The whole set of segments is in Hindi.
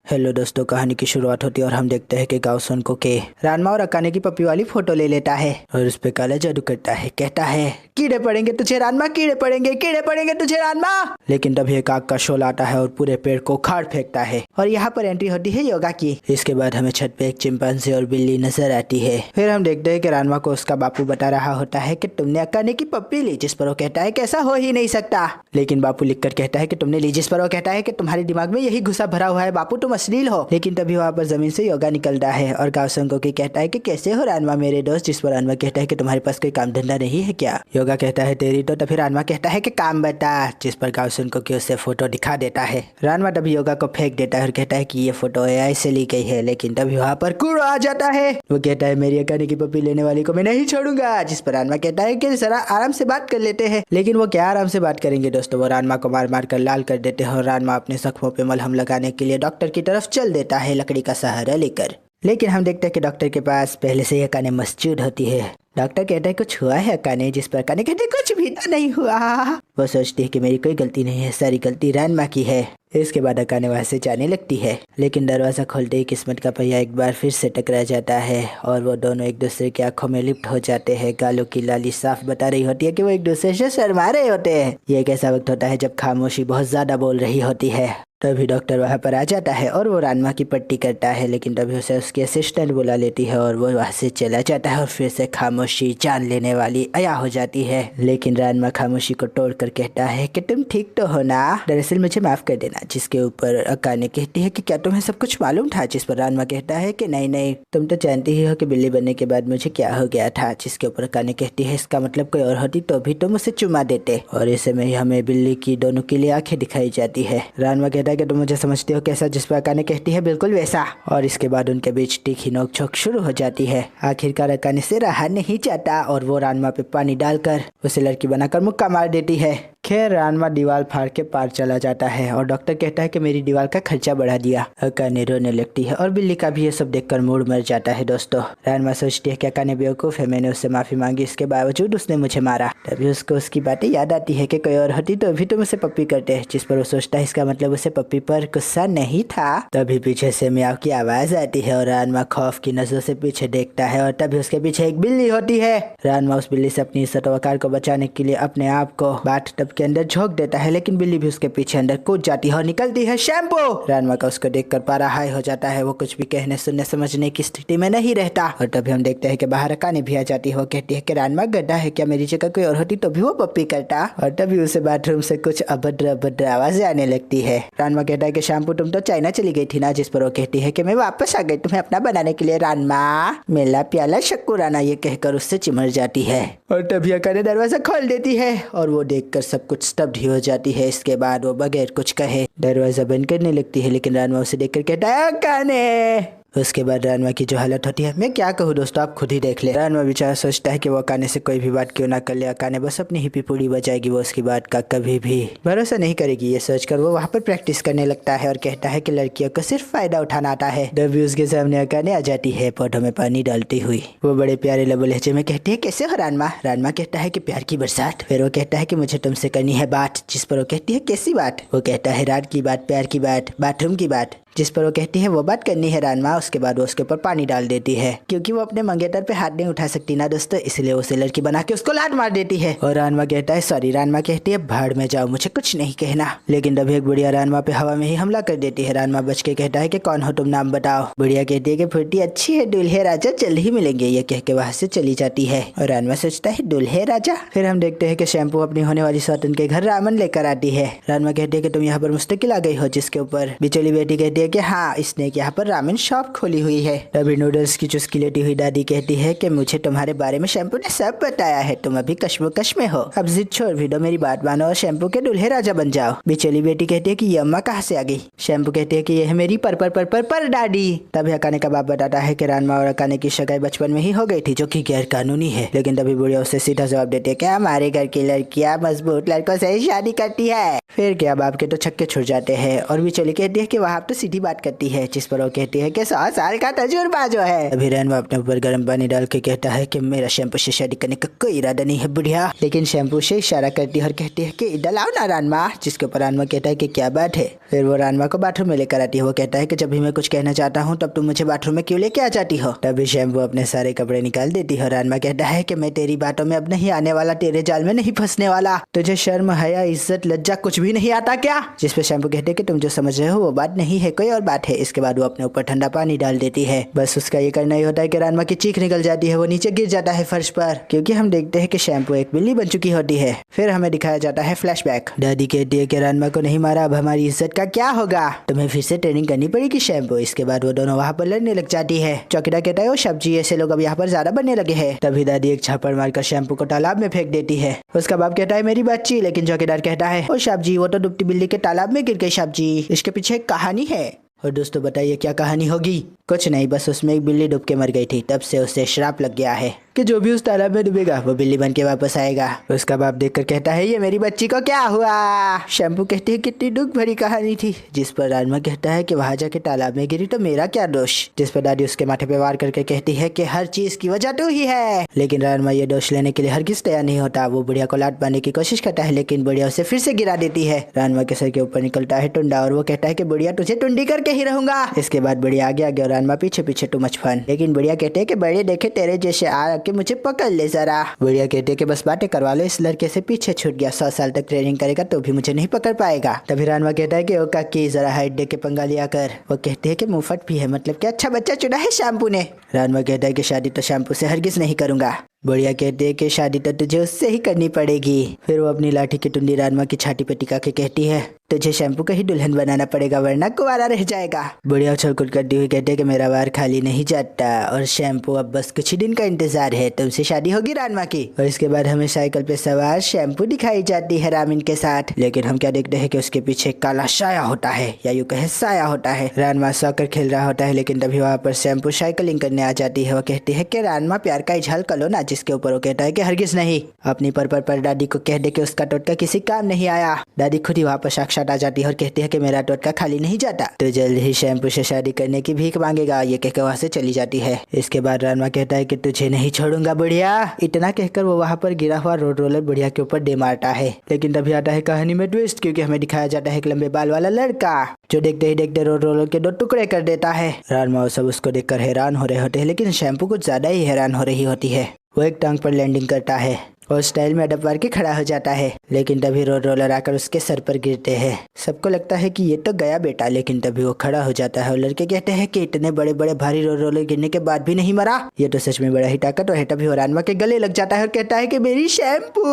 हेलो दोस्तों, कहानी की शुरुआत होती है और हम देखते हैं कि गाओसन को के रानमा और अकाने की पप्पी वाली फोटो ले लेता है और उस पे काला जादू करता है। कहता है कीड़े पड़ेंगे तुझे रानमा, कीड़े पड़ेंगे तुझे रानमा। लेकिन तभी एक आग का शोल आता है और पूरे पेड़ को उखाड़ फेंकता है और यहाँ पर एंट्री होती है योगा की। इसके बाद हमें छत पे एक चिंपांजी और बिल्ली नजर आती है। फिर हम देखते हैं कि रानमा को उसका बापू बता रहा होता है कि तुमने अकाने की पप्पी ली, जिस पर वो कहता है कि ऐसा हो ही नहीं सकता। लेकिन बापू लिखकर कहता है कि तुमने ली, जिस पर वो कहता है कि तुम्हारे दिमाग में यही गुस्सा भरा हुआ है बापू, तुम अश्लील हो। लेकिन तभी वहाँ पर जमीन से योगा निकलता है और गाओसन को कहता है कि कैसे हो रानमा मेरे दोस्त, जिस पर रानमा कहता है कि तुम्हारे पास कोई काम धंधा नहीं है क्या। योगा कहता है तेरी तो तभी रानमा कहता है कि काम बता, जिस पर गाओसन को उसे फोटो दिखा देता है। रानमा तभी योगा को फेंक देता है और कहता है कि ये फोटो एआई से ली गई है। लेकिन तभी वहाँ पर कूड़ो आ जाता है। वो कहता है मेरी अकाने की पप्पी लेने वाली को मैं नहीं छोड़ूंगा, जिस पर रानमा कहता है कि जरा आराम से बात कर लेते हैं। लेकिन वो क्या आराम से बात करेंगे दोस्तों, वो रानमा को मार मार कर लाल कर देते हैं और रानमा अपने जख्मों पे मलहम लगाने के लिए डॉक्टर की तरफ चल देता है लकड़ी का सहारा लेकर। लेकिन हम देखते हैं कि डॉक्टर के पास पहले से ही अकाने मौजूद होती है। डॉक्टर कहता है कुछ हुआ है अकाने, जिस पर अकाने कहते कुछ भी तो नहीं हुआ। वो सोचती है कि मेरी कोई गलती नहीं है, सारी गलती रानमा की है। इसके बाद अकाने वहां से जाने लगती है। लेकिन दरवाजा खोलते ही किस्मत का पहिया एक बार फिर से टकरा जाता है और वो दोनों एक दूसरे की आंखों में लिप्त हो जाते हैं। गालों की लाली साफ बता रही होती है कि वो एक दूसरे से शर्मा रहे होते हैं। ये एक ऐसा वक्त होता है जब खामोशी बहुत ज्यादा बोल रही होती है। तभी डॉक्टर वहाँ पर आ जाता है और वो रानमा की पट्टी करता है। लेकिन तभी उसे उसकी असिस्टेंट बुला लेती है और वो वहाँ से चला जाता है और फिर से खामोशी जान लेने वाली अया हो जाती है। लेकिन रानमा खामोशी को तोड़कर कहता है कि तुम ठीक तो हो ना, दरअसल मुझे माफ कर देना। जिसके ऊपर अकाने कहती है कि क्या तुम्हें सब कुछ मालूम था, जिस पर रानमा कहता है कि नहीं नहीं, तुम तो जानती ही हो कि बिल्ली बनने के बाद मुझे क्या हो गया था। जिसके ऊपर अकाने कहती है इसका मतलब कोई और होती तो भी तुम उसे चुमा देते। और इस समय हमें बिल्ली की दोनों के लिए आंखें दिखाई जाती है। रानमा कहता है कि तुम मुझे समझते हो कैसा, जिस पर अकाने कहती है बिल्कुल वैसा। और इसके बाद उनके बीच तीखी नोक-झोंक शुरू हो जाती है। आखिरकार अकाने से रहा नहीं जाता और वो रानमा पे पानी डालकर उसे लड़की बनाकर मुक्का मार देती है। खैर रानमा दीवार फाड़ के पार चला जाता है और डॉक्टर कहता है कि मेरी दीवार का खर्चा बढ़ा दिया। अकाने रोने लगती है और बिल्ली का भी ये सब देखकर मूड मर जाता है। दोस्तों रानमा सोचती है कि अकाने बेवकूफ है, मैंने उससे माफी मांगी, इसके बावजूद उसने मुझे मारा। तभी उसको उसकी बातें याद आती है कि कोई और होती तो अभी तुम उसे पप्पी करते। जिस पर वो सोचता है इसका मतलब उसे पप्पी पर गुस्सा नहीं था। तभी पीछे से म्याऊ की आवाज आती है और रानमा खौफ की नजरों से पीछे देखता है और तभी उसके पीछे एक बिल्ली होती है। रानमा उस बिल्ली से अपनी इज्जत वकार को बचाने के लिए अपने आप को बाथटब के अंदर झोंक देता है। लेकिन बिल्ली भी उसके पीछे अंदर कूद जाती है और निकलती है शैम्पू। रानमा का उसको देखकर पारा हाई हो जाता है। वो कुछ भी कहने सुनने समझने की स्थिति में नहीं रहता। और तभी हम देखते हैं कि बाहर अकाने भी आ जाती है। वो कहती है कि रानमा गड्ढा है क्या, मेरी जगह कोई और होती तो भी वो पप्पी करता। और तभी उसे बाथरूम से कुछ अभद्र अभद्र आवाजें आने लगती है। रानमा कहता है कि शैम्पू तुम तो चाइना चली गई थी ना, जिस पर वो कहती है कि मैं वापस आ गई तुम्हें अपना बनाने के लिए रानमा, मेला प्याला शक्कुराना, ये कहकर उससे चिमर जाती है। और तभी अकाने दरवाजा खोल देती है और वो देखकर सब कुछ स्तब्ध ही हो जाती है। इसके बाद वो बगैर कुछ कहे दरवाजा बंद करने लगती है। लेकिन रानमा उसे देखकर कहता है अकाने। उसके बाद रानमा की जो हालत होती है मैं क्या कहूँ दोस्तों, आप खुद ही देख ले। रानमा बेचारा सोचता है कि वो अकाने से कोई भी बात क्यों ना कर ले, अकाने बस अपनी ही पिपूड़ी बजाएगी, वो उसकी बात का कभी भी भरोसा नहीं करेगी। ये सोचकर वो वहाँ पर प्रैक्टिस करने लगता है और कहता है कि लड़कियों को सिर्फ फायदा उठाना आता है। तभी उसके सामने अकाने आ जाती है पौधों में पानी डालती हुई। वो बड़े प्यारे लबो लहजे में कहती है कैसे हो रानमा। रानमा कहता है कि प्यार की बरसात। फिर वो कहता है कि मुझे तुमसे करनी है बात। जिस पर वो कहती है कैसी बात। वो कहता है रात की बात, प्यार की बात, बाथरूम की बात। जिस पर वो कहती है वो बात करनी है रानमा। उसके बाद वो उसके ऊपर पानी डाल देती है क्योंकि वो अपने मंगेतर पे हाथ नहीं उठा सकती ना दोस्तों, इसलिए उसे लड़की बना के उसको लात मार देती है। और रानमा कहता है सॉरी। रानमा कहती है भाड़ में जाओ, मुझे कुछ नहीं कहना। लेकिन तभी एक बुढ़िया रानमा पे हवा में ही हमला कर देती है। रानमा बच के कहता है कि कौन हो तुम, नाम बताओ। बुढ़िया कहती है कि फुर्ती अच्छी है दूल्हे राजा, जल्द ही मिलेंगे। ये कह के वहाँ से चली जाती है और रानमा सोचता है दूल्हे राजा। फिर हम देखते हैं कि शैम्पू अपनी होने वाली सौतन के घर रामन लेकर आती है। रानमा कहती है कि तुम यहाँ पर मुस्तकिल आ गई हो। जिसके ऊपर बिचौली बेटी कहती है कि हाँ, इसने यहाँ पर रामेन शॉप खोली हुई है। तभी नूडल्स की चुस्की लेती हुई दादी कहती है कि मुझे तुम्हारे बारे में शैम्पू ने सब बताया है, तुम अभी कश्मकश में हो, अब जिद छोड़ भी दो, मेरी बात मानो और शैम्पू के दूल्हे राजा बन जाओ। बिचौली बेटी कहती है कि ये अम्मा कहाँ से आ गई। शैम्पू कहती है कि यह है मेरी पर पर पर पर पर दादी। तभी अकाने का बाप बताता है कि रानमा और अकाने की सगाई बचपन में ही हो गई थी, जो कि गैर कानूनी है। लेकिन तभी बुढ़िया उससे सीधा जवाब देती है कि हमारे घर की लड़कियां मजबूत लड़कों से ही शादी करती है। फिर क्या बाप के तो छक्के छुड़ जाते हैं और बिचौली कहती है कि वहाँ तो सीधी बात करती है, जिस पर वो कहती है कि 100 साल का तजुर्बा जो है। अभी रानवा अपने ऊपर गर्म पानी डाल के कहता है कि मेरा शैम्पू से शादी करने का कोई इरादा नहीं है बुढ़िया। लेकिन शैम्पू से इशारा करती है और कहती है कि इधर आओ ना रानवा, जिसके ऊपर रानवा कहता है कि क्या बात है। फिर वो रानवा को बाथरूम में लेकर आती है। वो कहता है कि जब भी मैं कुछ कहना चाहता हूँ तब तुम मुझे बाथरूम में क्यों लेके आ जाती हो। तभी शैम्पू अपने सारे कपड़े निकाल देती है। रानवा कहता है कि मैं तेरी बातों में अब नहीं आने वाला, तेरे जाल में नहीं फंसने वाला, तुझे शर्म हया इज्जत लज्जा कुछ भी नहीं आता क्या। जिस पे शैम्पू कहते हैं कि तुम जो समझ रहे हो वो बात नहीं है, कोई और बात है। इसके बाद वो अपने ऊपर ठंडा पानी डाल देती है। बस उसका ये करना ही होता है कि रानवा की चीख निकल जाती है, वो नीचे गिर जाता है फर्श पर, क्योंकि हम देखते हैं कि शैम्पू एक बिल्ली बन चुकी होती है। फिर हमें दिखाया जाता है फ्लैशबैक। दादी कहती है कि रानवा को नहीं मारा, अब हमारी इज्जत का क्या होगा, तुम्हें फिर से ट्रेनिंग करनी पड़ेगी शैम्पू। इसके बाद वो दोनों वहाँ पर लड़ने लग जाती है। चौकीदार कहता है ओ सब्जी, ऐसे लोग अब यहाँ पर ज्यादा बनने लगे हैं। तभी दादी एक छापड़ मारकर शैम्पू को तालाब में फेंक देती है। उसका बाप कहता है मेरी बच्ची, लेकिन चौकीदार कहता है ओ सब्जी, वो तो डूबती बिल्ली के तालाब में गिर गई सब्जी, इसके पीछे एक कहानी है। और दोस्तों बताइए क्या कहानी होगी। कुछ नहीं, बस उसमें एक बिल्ली डूब के मर गई थी, तब से उसे श्राप लग गया है कि जो भी उस तालाब में डूबेगा वो बिल्ली बन के वापस आएगा। उसका बाप देखकर कहता है ये मेरी बच्ची को क्या हुआ। शैम्पू कहती है कितनी दुख भरी कहानी थी। जिस पर रानवा कहता है कि वहां जाके तालाब में गिरी तो मेरा क्या दोष। जिस पर दादी उसके माथे पे वार करके कहती है कि हर चीज की वजह तू ही है। लेकिन रानवा ये दोष लेने के लिए हरगिज तैयार नहीं होता। वो बुढ़िया को लात मारने की कोशिश करता है, लेकिन बुढ़िया उसे फिर से गिरा देती है। रानवा के सर के ऊपर निकलता है टुंडा और वो कहता है कि बुढ़िया तुझे टुंडी करके ही रहूंगा। इसके बाद बुढ़िया आगे आगे और रानवा पीछे पीछे टू मच फन। लेकिन बुढ़िया कहते हैं कि बड़े देखे तेरे जैसे आके मुझे पकड़ ले जरा। बुढ़िया कहते हैं कि बस बातें करवा लो, इस लड़के से पीछे छूट गया, 100 साल तक ट्रेनिंग करेगा तो भी मुझे नहीं पकड़ पाएगा। तभी रानवा कहता है कि ओ काकी जरा हाइट दे के पंगा लिया कर। वो कहते हैं कि मुफ्त भी है, मतलब कि अच्छा बच्चा चुना है शैम्पू ने। रानवा कहता है कि शादी तो शैम्पू से हरगिज नहीं करूंगा। बुढ़िया कहते हैं कि शादी तो तुझे उससे ही करनी पड़ेगी। फिर वो अपनी लाठी की टुंडी रानवा की छाती पे टिका के कहती है तुझे शैम्पू का ही दुल्हन बनाना पड़ेगा वरना कुंवारा रह जाएगा। बुढ़िया उछल-कूद करती हुई कहते हैं कि मेरा वार खाली नहीं जाता और शैम्पू अब बस कुछ ही दिन का इंतजार है, तुमसे शादी होगी रानवा की। और इसके बाद हमें साइकिल पे सवार शैम्पू दिखाई जाती है रामिन के साथ। लेकिन हम क्या देखते हैं कि उसके पीछे काला साया होता है, या यूं कहे साया होता है। रानवा सॉकर खेल रहा होता है, लेकिन तभी वहाँ पर शैम्पू साइकिलिंग करने आ जाती है। वो कहती है कि रानवा प्यार का इजहार कर लो ना। जिसके ऊपर वो कहता है कि हरगिज नहीं। अपनी पर दादी को कह दे कि उसका टोटका किसी काम नहीं आया। दादी खुद ही वहाँ पर साक्षात आ जाती है और कहती है कि मेरा टोटका खाली नहीं जाता, तो जल्द ही शैम्पू से शादी करने की भीख मांगेगा। ये कहकर वहाँ से चली जाती है। इसके बाद रानवा कहता है कि तुझे नहीं छोड़ूंगा बुढ़िया। इतना कहकर वो वहाँ पर गिरा हुआ रोड रोलर बुढ़िया के ऊपर दे मारता है। लेकिन तभी आता है कहानी में ट्विस्ट, क्योंकि हमें दिखाया जाता है एक लंबे बाल वाला लड़का जो देखते ही देखते रोड रोलर के 2 टुकड़े कर देता है। रानवा सब उसको देखकर हैरान हो रहे होते हैं, लेकिन शैम्पू कुछ ज्यादा ही हैरान हो रही होती है। वो एक टांग पर लैंडिंग करता है और स्टाइल में अडप मार के खड़ा हो जाता है। लेकिन तभी रोड रोलर आकर उसके सर पर गिरते हैं। सबको लगता है कि ये तो गया बेटा, लेकिन तभी वो खड़ा हो जाता है और लड़के कहते हैं कि इतने बड़े बड़े भारी रोड रोलर गिरने के बाद भी नहीं मरा, ये तो सच में बड़ा ही ताकतवर है। तभी वो रानवा के गले लग जाता है और कहता है कि मेरी शैम्पू,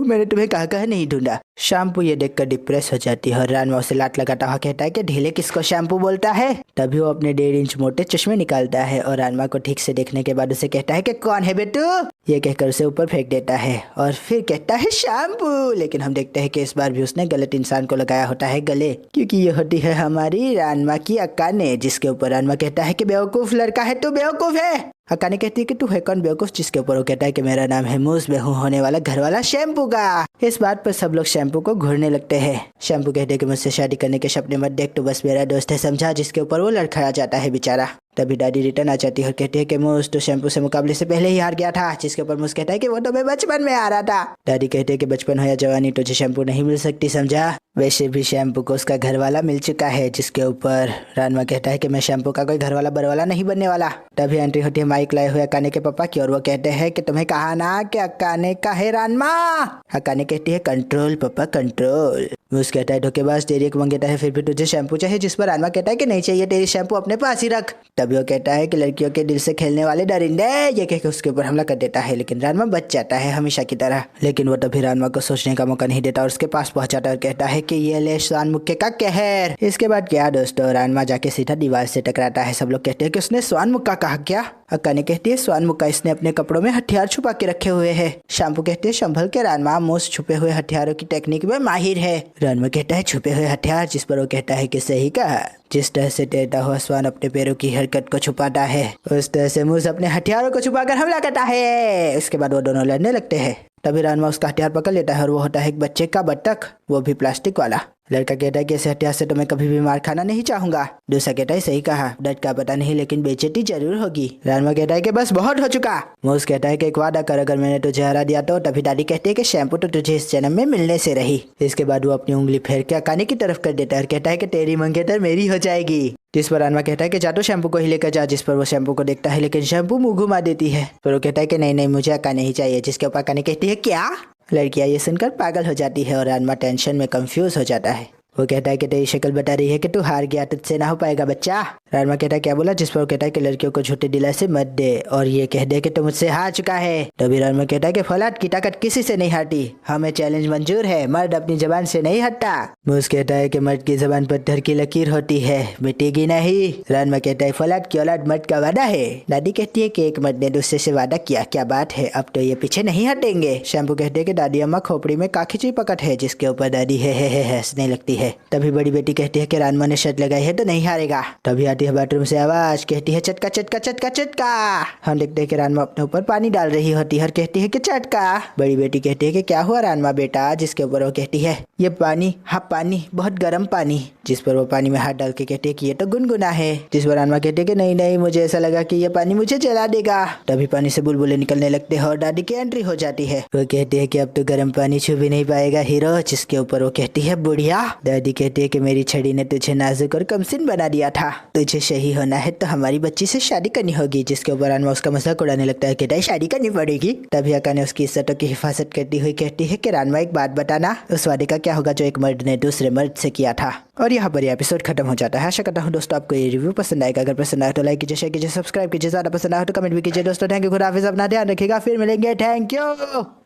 मैंने तुम्हें कहा नहीं ढूंढा। शैम्पू ये देखकर डिप्रेस हो जाती है और रानवा उसे लात लगाता हुआ कहता है कि ढीले किसको शैम्पू बोलता है। तभी वो अपने 1.5 इंच मोटे चश्मे निकालता है और रानवा को ठीक से देखने के बाद उसे कहता है कि कौन है बेटू, ये कहकर उसे ऊपर फेंक देता है और फिर कहता है शैम्पू। लेकिन हम देखते हैं कि इस बार भी उसने गलत इंसान को लगाया होता है गले, क्योंकि ये होती है हमारी रानवा की अक्का ने। जिसके ऊपर रानवा कहता है कि बेवकूफ लड़का है, तू बेवकूफ है। अक्का ने कहती है कि तू है कौन बेवकूफ। जिसके ऊपर वो कहता है कि मेरा नाम है मूस, मैं हूँ होने वाला घर वाला शैम्पू का। इस बात पर सब लोग शैम्पू को घूरने लगते हैं। शैम्पू कहते हैं कि मुझसे शादी करने के सपने मत देख, तू बस मेरा दोस्त है समझा। जिसके ऊपर वो लड़खड़ा जाता है बेचारा। तभी दादी रिटर्न आ जाती है और कहती है कि मूस तो शैम्पू से मुकाबले से पहले ही हार गया था। जिसके ऊपर मूस कहता है कि वो तो मैं बचपन में आ रहा था। दादी कहती है कि बचपन हो या जवानी तुझे शैम्पू नहीं मिल सकती समझा। वैसे भी शैम्पू को उसका घर वाला मिल चुका है। जिसके ऊपर रानवा कहता है कि मैं शैम्पू का कोई घर वाला बरवाला नहीं बनने वाला। तभी एंट्री होती है माइक लाए हुए अक्का के पापा की और वो कहते हैं कि तुम्हें कहा ना कि अक्का ने कहे रानवा। अक्का ने कहती है कंट्रोल पापा कंट्रोल। मूस कहता है धोखेबाज, तेरी एक मंगेता है फिर भी तुझे शैम्पू चाहिए। जिस पर रानवा कहता है कि नहीं चाहिए, तेरी शैम्पू अपने पास ही रख। तभी वो कहता है कि लड़कियों के दिल से खेलने वाले डरिंदे, ये कहकर उसके ऊपर हमला कर देता है। लेकिन रानवा बच जाता है हमेशा की तरह। लेकिन वो तभी रानवा को सोचने का मौका नहीं देता और उसके पास पहुंच जाता है और कहता है कि ये ले स्वान मुक्के का कहर। इसके बाद क्या दोस्तों, रानवा जाके सीधा दीवार से टकराता है। सब लोग कहते हैं कि उसने स्वान मुक्का कहा क्या। अक्का ने कहती है स्वान मुक्का इसने अपने कपड़ों में हथियार छुपा के रखे हुए है। शैम्पू कहते हैं संभल के रानवा, मूस छुपे हुए हथियारों की टेक्निक में माहिर है। रानवा कहता है छुपे हुए हथियार। जिस पर वो कहता है कि सही कहा। जिस तरह से तैरता हुआ स्वान अपने पैरों की हरकत को छुपाता है, उस तरह से मूस अपने हथियारों को छुपाकर हमला करता है। उसके बाद वो दोनों लड़ने लगते हैं। तभी रानमा उसका हथियार पकड़ लेता है और वो होता है एक बच्चे का बत्तख, वो भी प्लास्टिक वाला। लड़का कहता है कि ऐसे हथियार से तो मैं कभी भी मार खाना नहीं चाहूंगा। दूसरा कहता है सही कहा, डर का पता नहीं लेकिन बेइज्जती जरूर होगी। रानमा कहता है कि बस बहुत हो चुका। मूस कहता है कि एक वादा कर, अगर मैंने तुझे हरा दिया तो। तभी दादी कहती है कि शैम्पू तो तुझे इस जन्म में मिलने से रही। इसके बाद वो अपनी उंगली फेर के अकाने की तरफ कर देता है और कहता है कि तेरी मंगेतर मेरी हो जाएगी। जिस पर रानमा कहता है कि जा तो शैम्पू को ही लेकर जा। जिस पर वो शैम्पू को देखता है लेकिन शैम्पू मुंह घुमा देती है। फिर वो कहता है कि नहीं नहीं मुझे अकाने ही चाहिए। जिसके ऊपर अकाने कहती है क्या? लड़कियां ये सुनकर पागल हो जाती है और रानमा टेंशन में कंफ्यूज हो जाता है। वो कहता है कि तेरी शक्ल बता रही है कि तू हार गया, तुझसे ना हो पाएगा बच्चा। रानमा कहता है क्या बोला? जिस पर वो कहता है कि लड़कियों को झूठे दिलासे मत दे और ये कह दे कि तू मुझसे हार चुका है। तभी रानमा कहता है कि फौलाद की ताकत किसी से नहीं हारती, हमें चैलेंज मंजूर है, मर्द अपनी जबान से नहीं हटता। मूस कहता है कि मर्द की जबान पत्थर की लकीर होती है, मिटेगी नहीं। रानमा कहता है फौलाद की औलाद मर्द का वादा है। दादी कहती है कि एक मर्द ने दूसरे से वादा किया, क्या बात है, अब तो ये पीछे नहीं हटेंगे। शैम्पू कहते है कि दादी अम्मा खोपड़ी में काखी चुई पकड़ है। जिसके ऊपर दादी है हंसने लगती है। तभी बड़ी बेटी कहती है कि रानमा ने शर्त लगाई है तो नहीं हारेगा। तभी आती है बाथरूम से आवाज, कहती है चटका चटका चटका चटका। हम देखते हैं कि रानमा अपने ऊपर पानी डाल रही होती है और कहती है कि चटका। बड़ी बेटी कहती है कि क्या हुआ रानमा बेटा? जिसके ऊपर वो कहती है ये पानी, हाँ पानी, बहुत गर्म पानी। जिस पर वो पानी में हाथ डाल के कहती है कि ये तो गुनगुना है। जिस पर रानमा कहती है कि नहीं नहीं मुझे ऐसा लगा कि ये पानी मुझे जला देगा। तभी पानी से बुलबुले निकलने लगते हैं और दादी की एंट्री हो जाती है। वो कहती है कि अब तो गर्म पानी छू भी नहीं पाएगा हीरो। जिसके ऊपर वो कहती है बुढ़िया। दादी कहती है कि मेरी छड़ी ने तुझे नाजुक और कमसिन बना दिया था, तुझे सही होना है तो हमारी बच्ची से शादी करनी होगी। जिसके ऊपर रानमा उसका मजाक उड़ाने लगता है, कहता है शादी करनी पड़ेगी। तभी अकाने उसकी इज्जतों की हिफाजत करती हुई कहती है कि रानमा एक बात बताना, उस वादे का क्या होगा जो एक मर्द ने दूसरे मर्द से किया था। और यहाँ पर एपिसोड खत्म हो जाता है। आशा करता हूँ दोस्तों आपको ये रिव्यू पसंद आएगा। अगर पसंद आए तो लाइक कीजिए, शेयर कीजिए, सब्सक्राइब कीजिए। ज्यादा पसंद आए तो कमेंट भी कीजिए। दोस्तों थैंक यू, खुदा हाफिज़, अपना ध्यान रखिएगा, फिर मिलेंगे, थैंक यू।